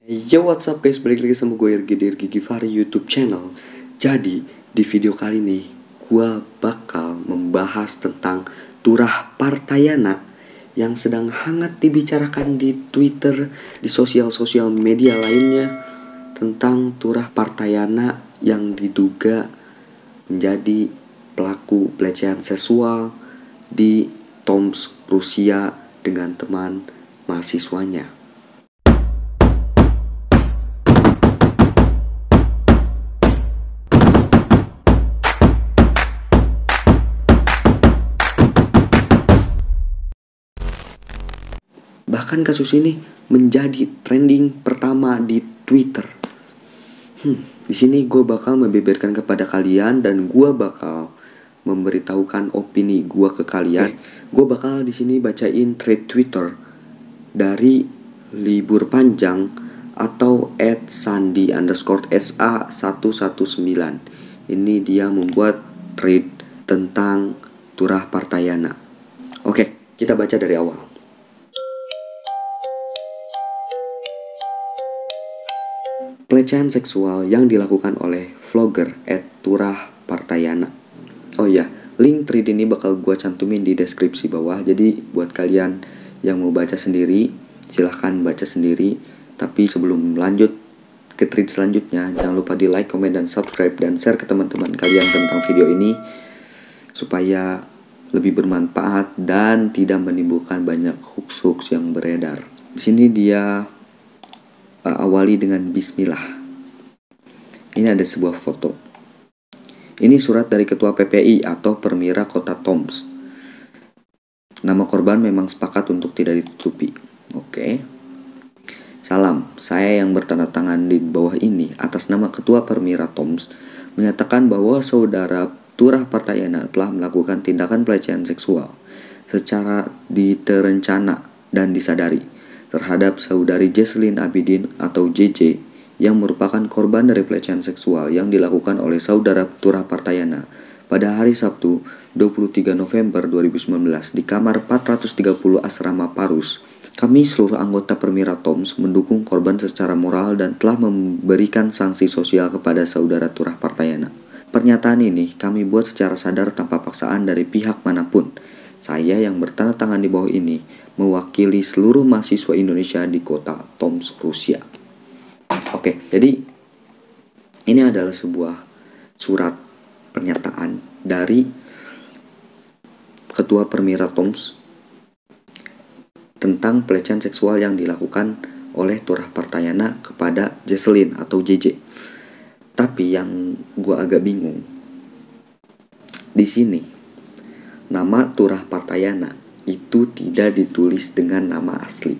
Yo, what's up guys, balik lagi sama gue Irgi di Irgi Givari YouTube channel. Jadi di video kali ini gue bakal membahas tentang Turah Partayana yang sedang hangat dibicarakan di Twitter, di sosial media lainnya, tentang Turah Partayana yang diduga menjadi pelaku pelecehan seksual di Tomsk, Rusia dengan teman mahasiswanya. Bahkan kasus ini menjadi trending pertama di Twitter. Di sini gue bakal membeberkan kepada kalian dan gue bakal memberitahukan opini gue ke kalian. Gue bakal di sini bacain thread Twitter dari libur panjang atau @sandi_sa119. Ini dia membuat thread tentang Turah Partayana. Oke, kita baca dari awal. Pelecehan seksual yang dilakukan oleh vlogger @turah partayana. Oh iya, link thread ini bakal gue cantumin di deskripsi bawah. Jadi buat kalian yang mau baca sendiri, silahkan baca sendiri. Tapi sebelum lanjut ke thread selanjutnya, jangan lupa di like, comment, dan subscribe, dan share ke teman-teman kalian tentang video ini supaya lebih bermanfaat dan tidak menimbulkan banyak hoax yang beredar. Di sini dia awali dengan bismillah. Ini ada sebuah foto. Ini surat dari Ketua PPI atau Permira Kota Tomsk. Nama korban memang sepakat untuk tidak ditutupi. Oke. Salam, saya yang bertanda tangan di bawah ini atas nama Ketua Permira Tomsk menyatakan bahwa saudara Turah Partayana telah melakukan tindakan pelecehan seksual secara diterencana dan disadari terhadap saudari Jesslyn Abidin atau JJ yang merupakan korban dari pelecehan seksual yang dilakukan oleh saudara Turah Partayana pada hari Sabtu 23 November 2019 di kamar 430 Asrama Parus. Kami seluruh anggota Permira Tomsk mendukung korban secara moral dan telah memberikan sanksi sosial kepada saudara Turah Partayana. Pernyataan ini kami buat secara sadar tanpa paksaan dari pihak manapun. Saya yang bertanda tangan di bawah ini mewakili seluruh mahasiswa Indonesia di kota Tomsk, Rusia. Oke, jadi ini adalah sebuah surat pernyataan dari Ketua Permira Tomsk tentang pelecehan seksual yang dilakukan oleh Turah Partayana kepada Jesslyn atau JJ. Tapi yang gue agak bingung, di sini nama Turah Partayana itu tidak ditulis dengan nama asli.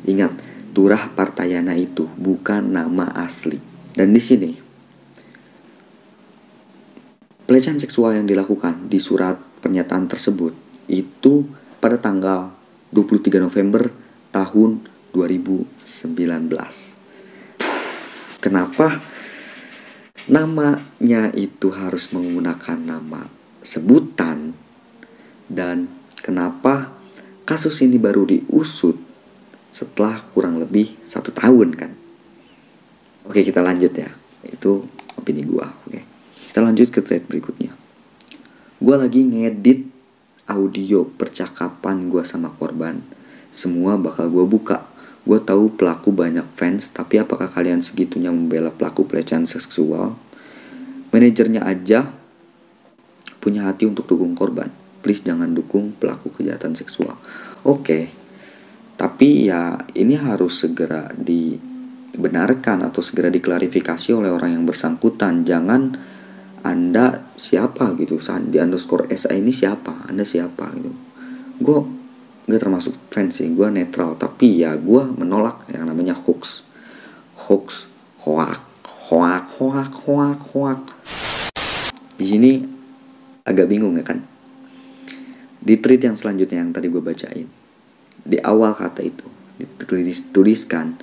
Ingat, Turah Partayana itu bukan nama asli. Dan di sini pelecehan seksual yang dilakukan di surat pernyataan tersebut itu pada tanggal 23 November tahun 2019. Kenapa namanya itu harus menggunakan nama sebutan, dan kenapa kasus ini baru diusut setelah kurang lebih 1 tahun kan? Oke, kita lanjut ya. Itu opini gua. Oke, kita lanjut ke thread berikutnya. Gua lagi ngedit audio percakapan gua sama korban. Semua bakal gua buka. Gua tahu pelaku banyak fans, tapi apakah kalian segitunya membela pelaku pelecehan seksual? Manajernya aja punya hati untuk dukung korban. Please jangan dukung pelaku kejahatan seksual. Oke, tapi ya ini harus segera dibenarkan atau segera diklarifikasi oleh orang yang bersangkutan. Jangan Anda siapa gitu, Sandi_sa ini siapa, Anda siapa gitu. Gue gak termasuk fans sih, gue netral. Tapi ya gue menolak yang namanya hoax, hoax. Di sini agak bingung ya kan. Di tweet yang selanjutnya yang tadi gue bacain, di awal kata itu dituliskan,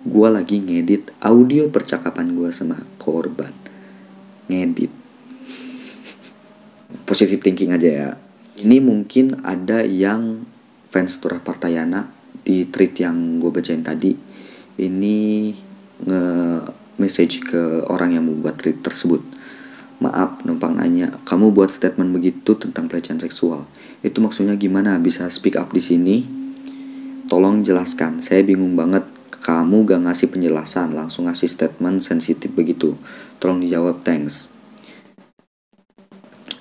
gue lagi ngedit audio percakapan gue sama korban. Ngedit. Positive thinking aja ya. Ini mungkin ada yang fans Turah Partayana di tweet yang gue bacain tadi. Ini message ke orang yang membuat tweet tersebut. Maaf, numpang nanya, kamu buat statement begitu tentang pelecehan seksual. Itu maksudnya gimana? Bisa speak up di sini? Tolong jelaskan, saya bingung banget. Kamu gak ngasih penjelasan, langsung ngasih statement sensitif begitu. Tolong dijawab, thanks.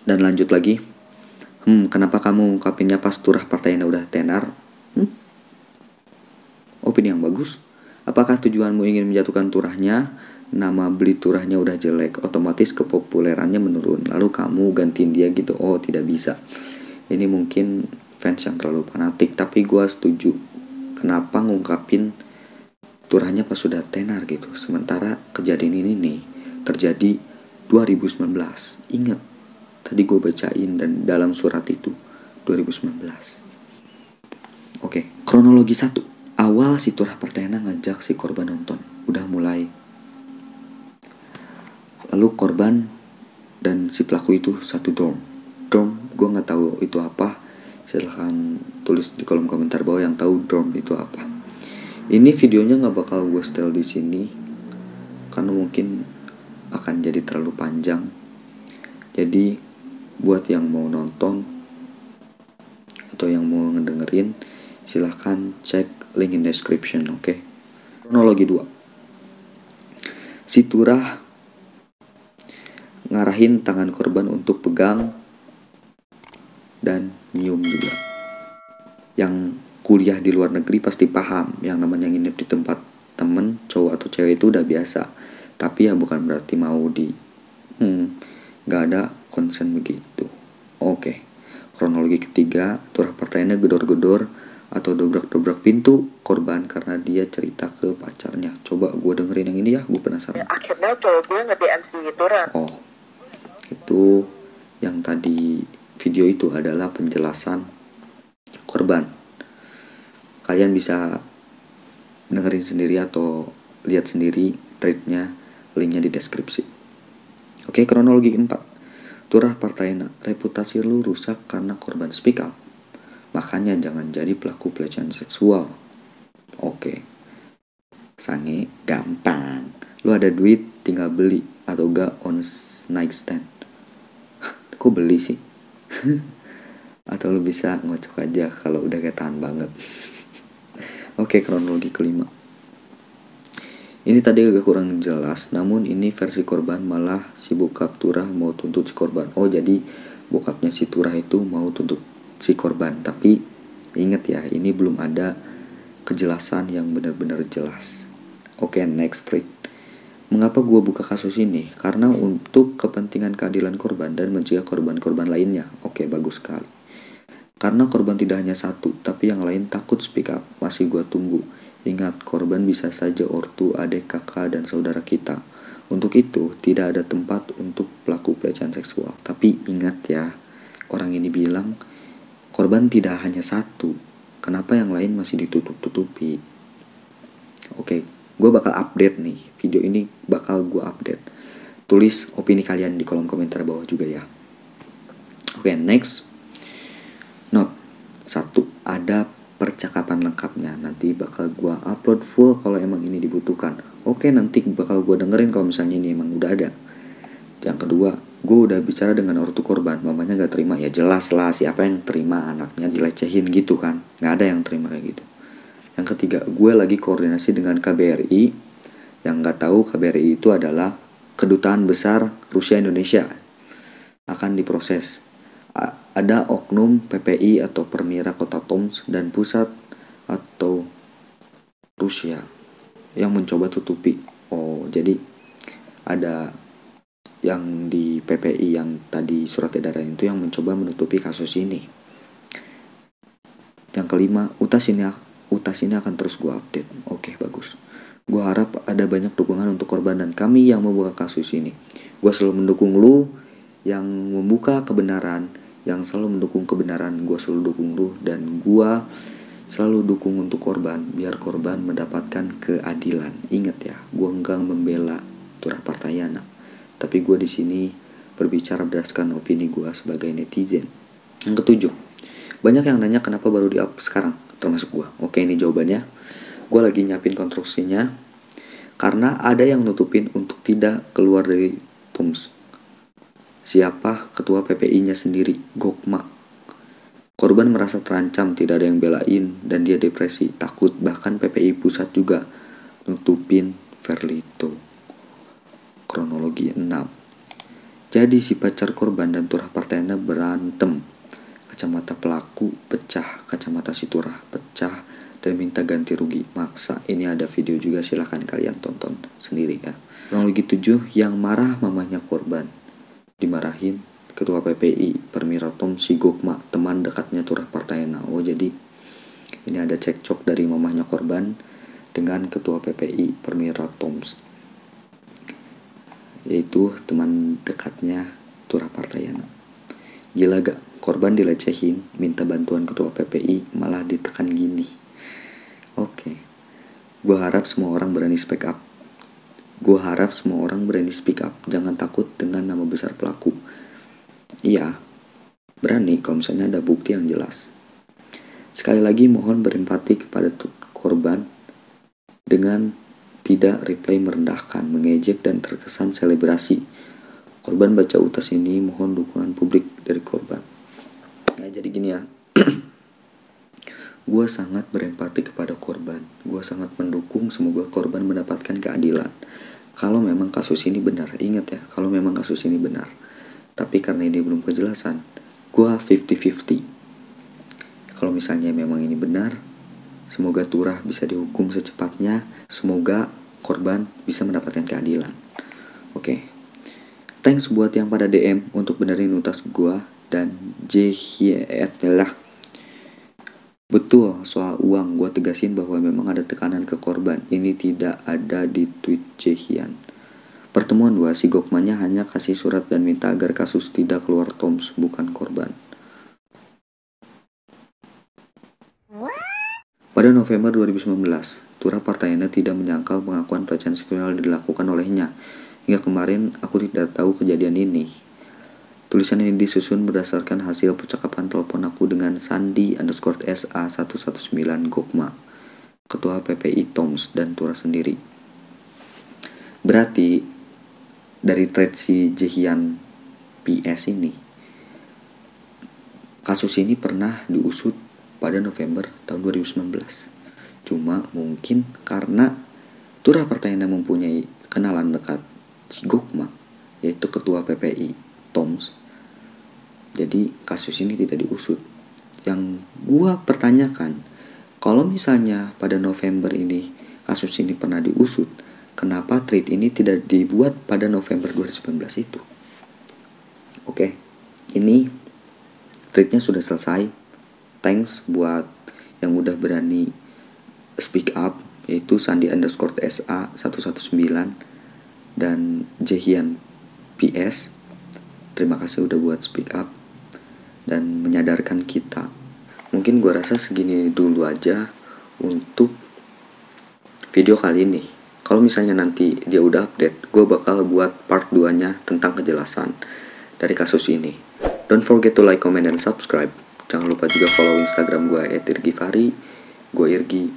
Dan lanjut lagi. Kenapa kamu ungkapinnya pas Turah Partayana udah tenar? Opini yang bagus. Apakah tujuanmu ingin menjatuhkan Turahnya? Nama beli Turahnya udah jelek, otomatis kepopulerannya menurun. Lalu kamu gantiin dia gitu? Oh, tidak bisa. Ini mungkin fans yang terlalu fanatik, tapi gue setuju. Kenapa ngungkapin Turahnya pas sudah tenar gitu? Sementara kejadian ini nih terjadi 2019. Ingat, tadi gue bacain dan dalam surat itu 2019. Oke, kronologi 1. Awal si Turah Partayana ngajak si korban nonton. Udah mulai. Lalu korban dan si pelaku itu satu dorm. Dorm, gue nggak tahu itu apa. Silahkan tulis di kolom komentar bawah yang tahu dorm itu apa. Ini videonya nggak bakal gue setel di sini karena mungkin akan jadi terlalu panjang. Jadi buat yang mau nonton atau yang mau ngedengerin, silahkan cek link in description, oke? Kronologi 2. Si Turah ngarahin tangan korban untuk pegang dan nyium juga. Yang kuliah di luar negeri pasti paham, yang namanya nginep di tempat temen, cowok atau cewek itu udah biasa. Tapi ya bukan berarti mau gak ada konsen begitu. Oke. Kronologi ketiga, Turah Partayana gedor-gedor atau dobrak-dobrak pintu korban karena dia cerita ke pacarnya. Coba gue dengerin yang ini ya, gue penasaran. Akhirnya cowok gue nge-DM si Turah. Oh, itu yang tadi video itu adalah penjelasan korban. Kalian bisa dengerin sendiri atau lihat sendiri threadnya, linknya di deskripsi. Oke, kronologi 4. Turah Partayana, reputasi lu rusak karena korban speak up. Makanya jangan jadi pelaku pelecehan seksual. Oke. Sange, gampang. Lu ada duit, tinggal beli. Atau gak on nightstand. Kok beli sih? Atau lu bisa ngocok aja kalau udah ketahan banget. Oke, kronologi kelima. Ini tadi agak kurang jelas, namun ini versi korban, malah si bokap Turah mau tuntut si korban. Oh, jadi bokapnya si Turah itu mau tuntut si korban. Tapi ingat ya, ini belum ada kejelasan yang benar-benar jelas. Oke, next tweet. Mengapa gue buka kasus ini? Karena untuk kepentingan keadilan korban dan mencegah korban-korban lainnya. Oke, bagus sekali. Karena korban tidak hanya satu, tapi yang lain takut speak up. Masih gue tunggu. Ingat, korban bisa saja ortu, adik, kakak, dan saudara kita. Untuk itu, tidak ada tempat untuk pelaku pelecehan seksual. Tapi ingat ya, orang ini bilang korban tidak hanya satu. Kenapa yang lain masih ditutup-tutupi? Oke, gue bakal update nih. Video ini bakal gue update. Tulis opini kalian di kolom komentar bawah juga ya. Oke, next. Note 1. Ada percakapan lengkapnya. Nanti bakal gue upload full kalau emang ini dibutuhkan. Oke, nanti bakal gue dengerin kalau misalnya ini emang udah ada. Yang kedua, gue udah bicara dengan ortu korban. Mamanya gak terima. Ya jelas lah, siapa yang terima anaknya dilecehin gitu kan. Gak ada yang terima kayak gitu. Yang ketiga, gue lagi koordinasi dengan KBRI. Yang gak tahu, KBRI itu adalah Kedutaan Besar Rusia Indonesia. Akan diproses. Ada oknum PPI atau Permira Kota Tomsk dan Pusat atau Rusia yang mencoba tutupi. Oh, jadi ada yang di PPI yang tadi surat edaran itu yang mencoba menutupi kasus ini. Yang kelima, utas ini akan terus gue update. Oke, bagus. Gue harap ada banyak dukungan untuk korban dan kami yang membuka kasus ini. Gue selalu mendukung lu yang membuka kebenaran, yang selalu mendukung kebenaran. Gue selalu dukung lu dan gue selalu dukung untuk korban, biar korban mendapatkan keadilan. Ingat ya, gue enggak membela Turah Partayana, tapi gue di sini berbicara berdasarkan opini gue sebagai netizen. Yang ketujuh, banyak yang nanya kenapa baru di up sekarang, termasuk gue. Oke, ini jawabannya. Gue lagi nyiapin konstruksinya. karena ada yang nutupin untuk tidak keluar dari Toms. Siapa? Ketua PPI-nya sendiri, Gokma. Korban merasa terancam, tidak ada yang belain, dan dia depresi, takut. Bahkan PPI pusat juga nutupin Verlito. Kronologi 6. Jadi si pacar korban dan Turah Partayana berantem. Kacamata pelaku pecah, kacamata si Turah pecah, dan minta ganti rugi maksa. Ini ada video juga, silahkan kalian tonton sendiri ya. Kronologi 7, yang marah mamanya korban. Dimarahin Ketua PPI Permira Tom si Gokma, teman dekatnya Turah Partayana. Oh, jadi ini ada cekcok dari mamahnya korban dengan Ketua PPI Permira Toms, yaitu teman dekatnya Turah Partayana. Gila gak? Korban dilecehin, minta bantuan Ketua PPI, malah ditekan gini. Oke. Gue harap semua orang berani speak up. Jangan takut dengan nama besar pelaku. Iya, berani kalau misalnya ada bukti yang jelas. Sekali lagi mohon berempati kepada korban dengan tidak reply merendahkan, mengejek, dan terkesan selebrasi. Korban baca utas ini, mohon dukungan publik dari korban. Nah, jadi gini ya. Gue sangat berempati kepada korban. Gue sangat mendukung semoga korban mendapatkan keadilan. Kalau memang kasus ini benar, ingat ya, kalau memang kasus ini benar. Tapi karena ini belum kejelasan, gue 50-50. Kalau misalnya memang ini benar, semoga Turah bisa dihukum secepatnya. Semoga korban bisa mendapatkan keadilan. Oke. Thanks buat yang pada DM untuk benerin utas gue. Dan lah. Betul, soal uang gue tegasin bahwa memang ada tekanan ke korban. Ini tidak ada di tweet Jehian. Pertemuan 2, si Gokmanya hanya kasih surat dan minta agar kasus tidak keluar Toms, bukan korban. Pada November 2019, Turah Partayana tidak menyangkal pengakuan pelecehan seksual dilakukan olehnya. Hingga kemarin aku tidak tahu kejadian ini. Tulisan ini disusun berdasarkan hasil percakapan telepon aku dengan Sandi_SA119 Gokma, Ketua PPI Toms, dan Turah sendiri. Berarti dari thread si Jehian PS ini, kasus ini pernah diusut pada November tahun 2019. Cuma mungkin karena Turah Partayana mempunyai kenalan dekat si Gokma, yaitu Ketua PPI Toms, jadi kasus ini tidak diusut. Yang gua pertanyakan, kalau misalnya pada November ini kasus ini pernah diusut, kenapa tweet ini tidak dibuat pada November 2019 itu? Oke, ini tweetnya sudah selesai. Thanks buat yang udah berani speak up, yaitu Sandi_SA119 dan Jehian PS. Terima kasih udah buat speak up dan menyadarkan kita. Mungkin gue rasa segini dulu aja untuk video kali ini. Kalau misalnya nanti dia udah update, gue bakal buat part 2 nya tentang kejelasan dari kasus ini. Don't forget to like, comment, and subscribe. Jangan lupa juga follow Instagram gue @irgifari. Gue Irgi.